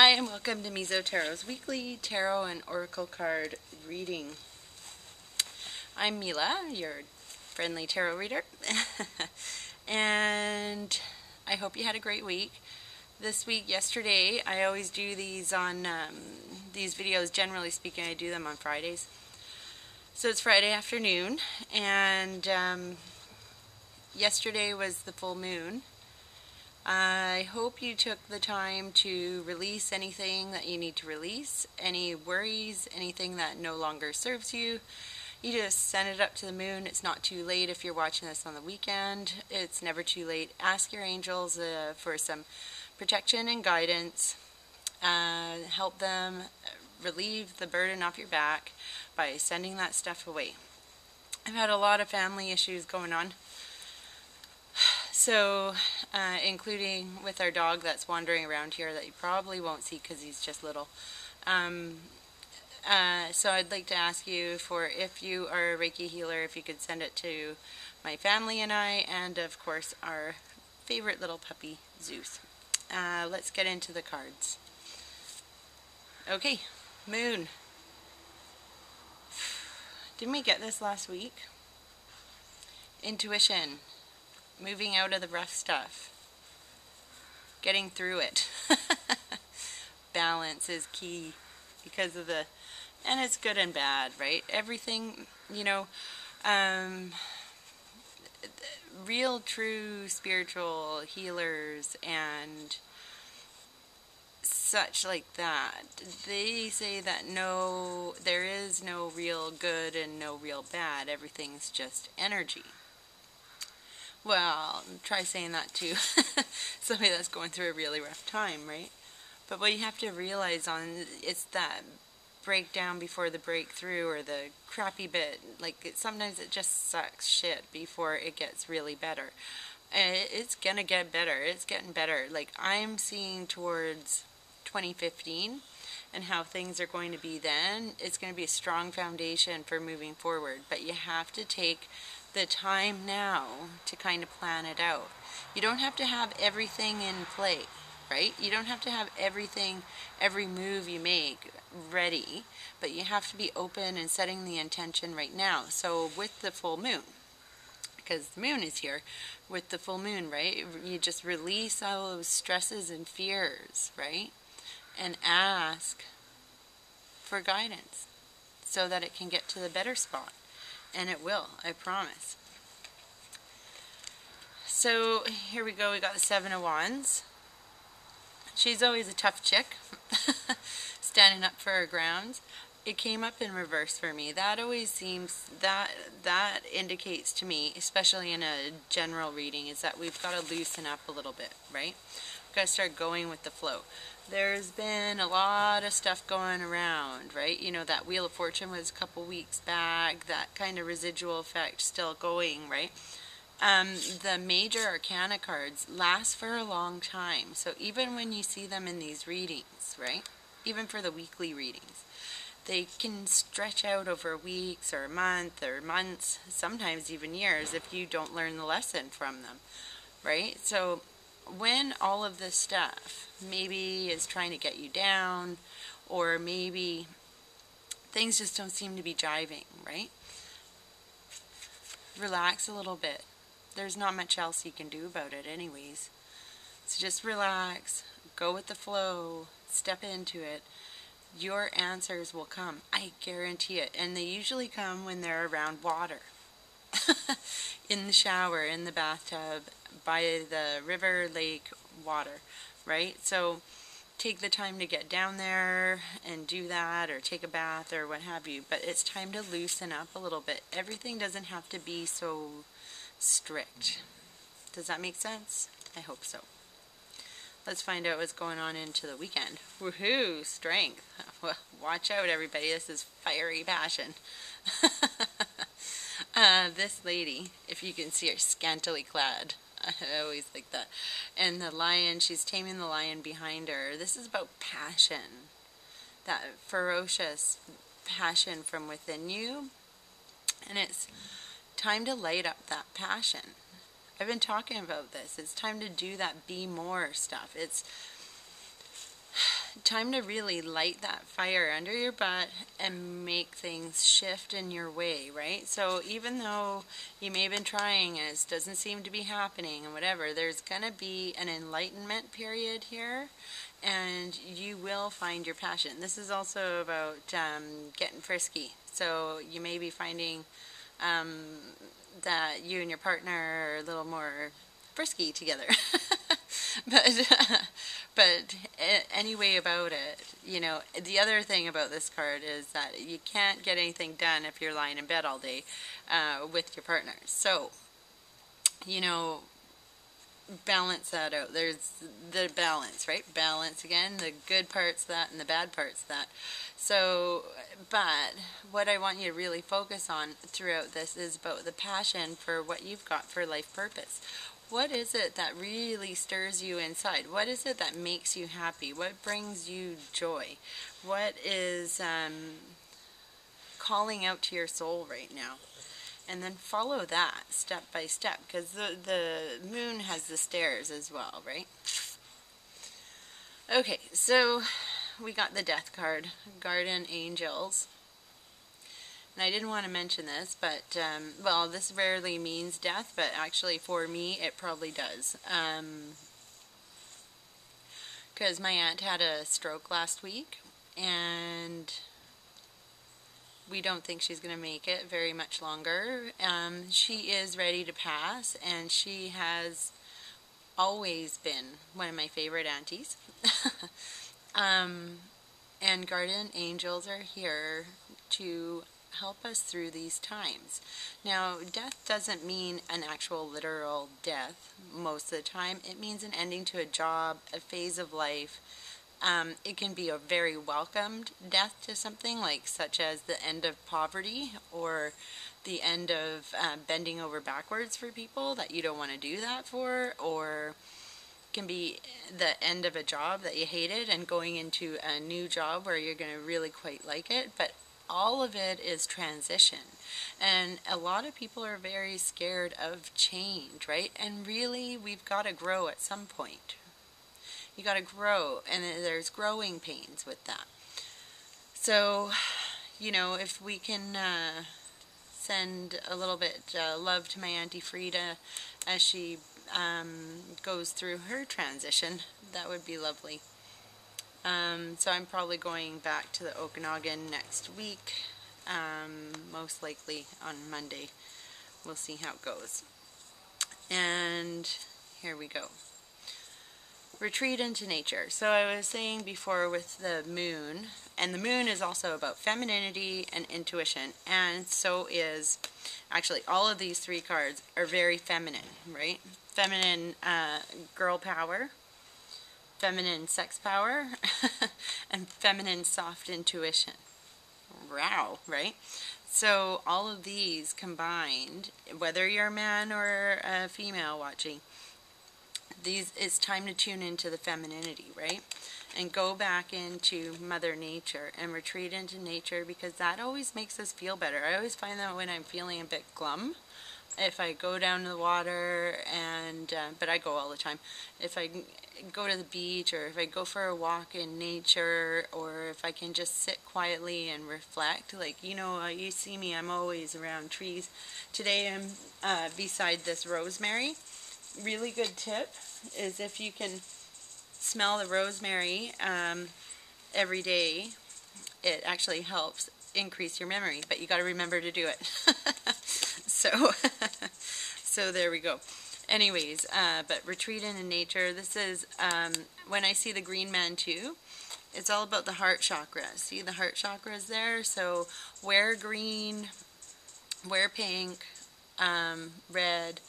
Hi, and welcome to Mizotarot's weekly tarot and oracle card reading. I'm Mila, your friendly tarot reader, and I hope you had a great week. This week, yesterday, I always do these on these videos. Generally speaking, I do them on Fridays. So it's Friday afternoon, and yesterday was the full moon. I hope you took the time to release anything that you need to release, any worries, anything that no longer serves you. You just send it up to the moon. It's not too late if you're watching this on the weekend. It's never too late. Ask your angels for some protection and guidance. Help them relieve the burden off your back by sending that stuff away. I've had a lot of family issues going on. So, including with our dog that's wandering around here that you probably won't see because he's just little. So I'd like to ask you for, if you are a Reiki healer, if you could send it to my family and I, and of course our favorite little puppy, Zeus. Let's get into the cards. Okay, moon. Didn't we get this last week? Intuition. Moving out of the rough stuff. Getting through it. Balance is key because of the, and it's good and bad, right? Everything, you know, real true spiritual healers and such like that, they say that no, there is no real good and no real bad. Everything's just energy. Well, try saying that to somebody that's going through a really rough time, right? But what you have to realize it's that breakdown before the breakthrough, or the crappy bit. Like, sometimes it just sucks shit before it gets really better. It's gonna get better. It's getting better. Like, I'm seeing towards 2015 and how things are going to be then. It's going to be a strong foundation for moving forward. But you have to take the time now to kind of plan it out. You don't have to have everything in play, right? You don't have to have everything, every move you make ready, but you have to be open and setting the intention right now. So with the full moon, because the moon is here, with the full moon, right? You just release all those stresses and fears, right? And ask for guidance so that it can get to the better spot. And it will, I promise. So here we go. We got the Seven of Wands. She's always a tough chick, standing up for her grounds. It came up in reverse for me. That always seems, that indicates to me, especially in a general reading, is that we've got to loosen up a little bit, right? We've got to start going with the flow. There's been a lot of stuff going around, right? You know, that Wheel of Fortune was a couple weeks back, that kind of residual effect still going, right? The major arcana cards last for a long time. So even when you see them in these readings, right? Even for the weekly readings, they can stretch out over weeks or a month or months, sometimes even years, if you don't learn the lesson from them, right? So when all of this stuff maybe is trying to get you down, or maybe things just don't seem to be jiving, right? Relax a little bit. There's not much else you can do about it anyways. So just relax, go with the flow, step into it. Your answers will come. I guarantee it. And they usually come when they're around water. In the shower, in the bathtub, by the river, lake, water, right? So take the time to get down there and do that, or take a bath or what have you. But it's time to loosen up a little bit. Everything doesn't have to be so strict. Does that make sense? I hope so. Let's find out what's going on into the weekend. Woohoo! Strength. Watch out, everybody. This is fiery passion. This lady, if you can see her, scantily clad. I always like that. And the lion, she's taming the lion behind her. This is about passion. That ferocious passion from within you. And it's time to light up that passion. I've been talking about this. It's time to do that be more stuff. It's time to really light that fire under your butt and make things shift in your way, right? So even though you may have been trying and it doesn't seem to be happening and whatever, there's going to be an enlightenment period here, and you will find your passion. This is also about getting frisky. So you may be finding that you and your partner are a little more frisky together. but anyway about it, you know, the other thing about this card is that you can't get anything done if you're lying in bed all day with your partner. So, you know, balance that out. There's the balance, right? Balance again, the good parts of that and the bad parts of that. So, but what I want you to really focus on throughout this is about the passion for what you've got for life purpose. What is it that really stirs you inside? What is it that makes you happy? What brings you joy? What is calling out to your soul right now? And then follow that step by step, because the moon has the stairs as well, right? Okay, so we got the death card, guardian angels. And I didn't want to mention this, but, well, this rarely means death, but actually for me it probably does. Because my aunt had a stroke last week, and we don't think she's going to make it very much longer. She is ready to pass, and she has always been one of my favorite aunties. And guardian angels are here to help us through these times. Now, death doesn't mean an actual literal death most of the time. It means an ending to a job, a phase of life. It can be a very welcomed death to something, like such as the end of poverty or the end of bending over backwards for people that you don't want to do that for, or can be the end of a job that you hated and going into a new job where you're going to really quite like it. But all of it is transition, and a lot of people are very scared of change, right? And really, we've got to grow at some point. You got to grow, and there's growing pains with that. So, you know, if we can send a little bit love to my Auntie Frida as she goes through her transition, that would be lovely. So I'm probably going back to the Okanagan next week, most likely on Monday. We'll see how it goes. And here we go. Retreat into nature. So I was saying before with the moon, and the moon is also about femininity and intuition, and so is, actually all of these three cards are very feminine, right? Feminine girl power, feminine sex power, and feminine soft intuition. Wow, right? So all of these combined, whether you're a man or a female watching, it's time to tune into the femininity, right? And go back into Mother Nature and retreat into nature, because that always makes us feel better. I always find that when I'm feeling a bit glum, if I go down to the water, and but I go all the time, if I go to the beach, or if I go for a walk in nature, or if I can just sit quietly and reflect, like, you know, you see me, I'm always around trees. Today I'm beside this rosemary. Really good tip is if you can smell the rosemary every day, it actually helps increase your memory, but you got to remember to do it. So there we go. Anyways, but retreat into nature. This is when I see the green man too, it's all about the heart chakra. See the heart chakra is there, so wear green, wear pink, red,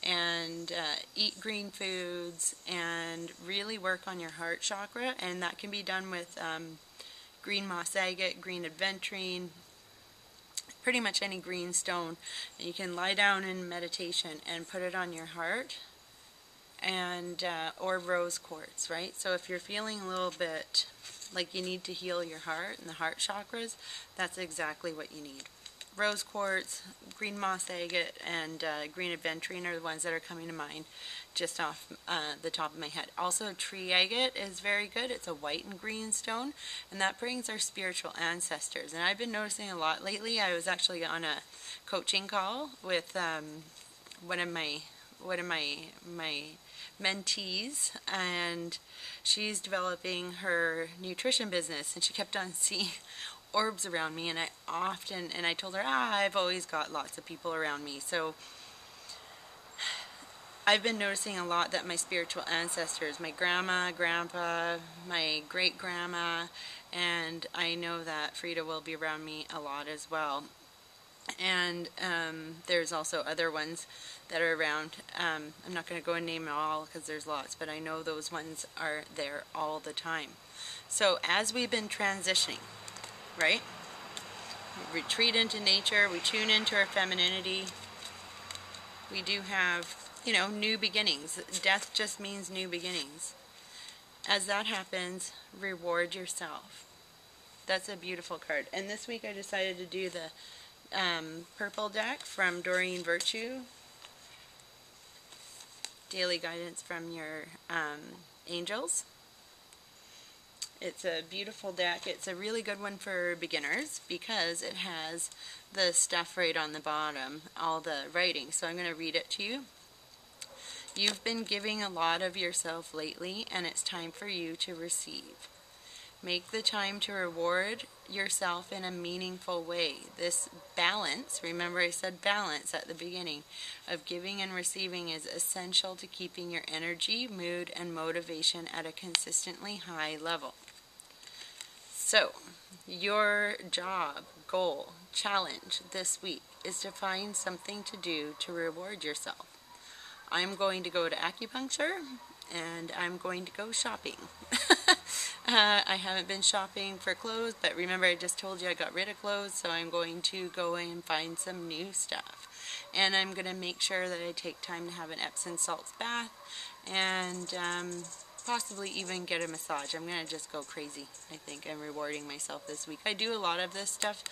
and eat green foods, and really work on your heart chakra. And that can be done with green moss agate, green aventurine, pretty much any green stone. And you can lie down in meditation and put it on your heart, and or rose quartz, right? So if you're feeling a little bit like you need to heal your heart and the heart chakras, that's exactly what you need. rose quartz, green moss agate, and green aventurine are the ones that are coming to mind just off the top of my head. Also, tree agate is very good. It's a white and green stone, and that brings our spiritual ancestors. And I've been noticing a lot lately. I was actually on a coaching call with one of my mentees, and she's developing her nutrition business, and she kept on seeing orbs around me, and I told her, I've always got lots of people around me. So I've been noticing a lot that my spiritual ancestors, my grandma, grandpa, my great grandma, and I know that Frida will be around me a lot as well. And there's also other ones that are around. I'm not going to go and name them all because there's lots, but I know those ones are there all the time. So as we've been transitioning, right? We retreat into nature, we tune into our femininity. We do have, new beginnings. Death just means new beginnings. As that happens, reward yourself. That's a beautiful card. And this week I decided to do the purple deck from Doreen Virtue. Daily guidance from your angels. It's a beautiful deck. It's a really good one for beginners because it has the stuff right on the bottom, all the writing. So I'm going to read it to you. You've been giving a lot of yourself lately, and it's time for you to receive. Make the time to reward yourself in a meaningful way. This balance, remember I said balance at the beginning, of giving and receiving is essential to keeping your energy, mood, and motivation at a consistently high level. So, your job, goal, challenge this week is to find something to do to reward yourself. I'm going to go to acupuncture, and I'm going to go shopping. I haven't been shopping for clothes, but remember I just told you I got rid of clothes, so I'm going to go and find some new stuff. And I'm going to make sure that I take time to have an Epsom salts bath, and possibly even get a massage. I'm going to just go crazy, I think. I'm rewarding myself this week. I do a lot of this stuff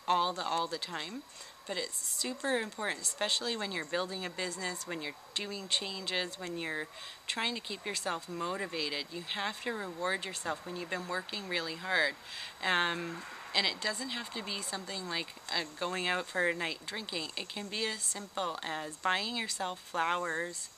all the time, but it's super important, especially when you're building a business, when you're doing changes, when you're trying to keep yourself motivated. You have to reward yourself when you've been working really hard. And it doesn't have to be something like going out for a night drinking. It can be as simple as buying yourself flowers,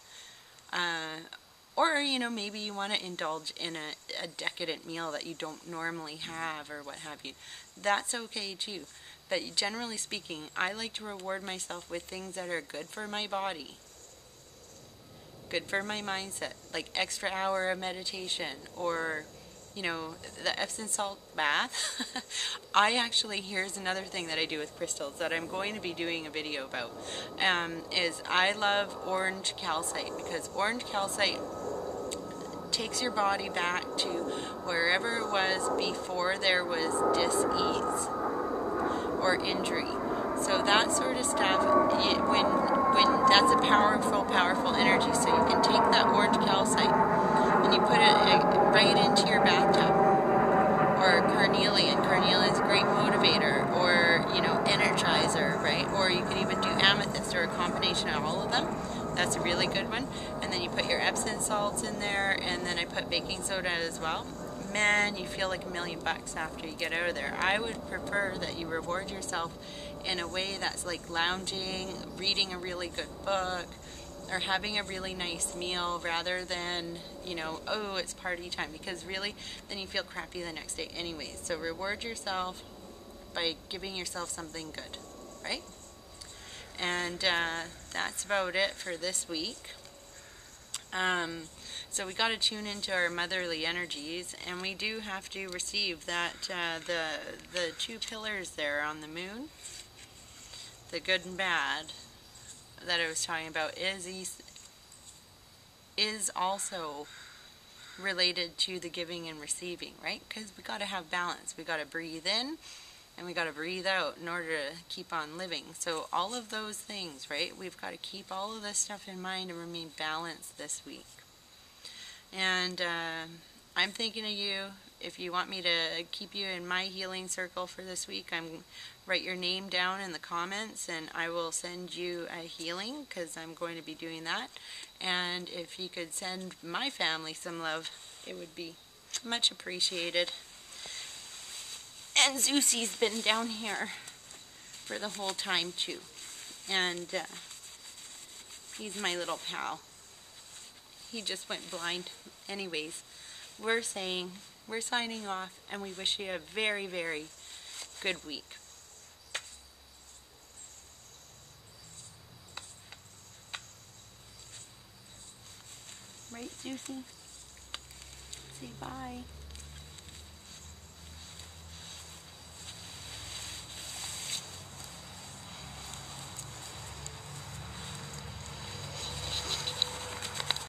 or, maybe you want to indulge in a decadent meal that you don't normally have or what have you. That's okay too. But generally speaking, I like to reward myself with things that are good for my body, good for my mindset, like extra hour of meditation, or, the Epsom salt bath. Here's another thing that I do with crystals that I'm going to be doing a video about, is I love orange calcite, because orange calcite takes your body back to wherever it was before there was dis-ease or injury. So that sort of stuff, when that's a powerful energy. So you can take that orange calcite and you put it right into your bathtub, or carnelian. Carnelian is a great motivator, or energizer, right? Or you could even do amethyst, or a combination of all of them. That's a really good one. And then you put your Epsom salts in there, and then I put baking soda as well. Man, you feel like $1 million after you get out of there. I would prefer that you reward yourself in a way that's like lounging, reading a really good book, or having a really nice meal, rather than, oh, it's party time, because really, then you feel crappy the next day anyways. So reward yourself by giving yourself something good, right? And that's about it for this week. So we got to tune into our motherly energies, and we do have to receive that the two pillars there on the moon, the good and bad that I was talking about, is also related to the giving and receiving, right? Because we got to have balance. We got to breathe in and we got to breathe out in order to keep on living. So all of those things, right? We've got to keep all of this stuff in mind and remain balanced this week. And I'm thinking of you. if you want me to keep you in my healing circle for this week, write your name down in the comments and I will send you a healing, because I'm going to be doing that. And if you could send my family some love, it would be much appreciated. And Zeusie's been down here for the whole time too. And he's my little pal. He just went blind. Anyways, we're signing off, and we wish you a very, very good week. Right, Susie? Say bye.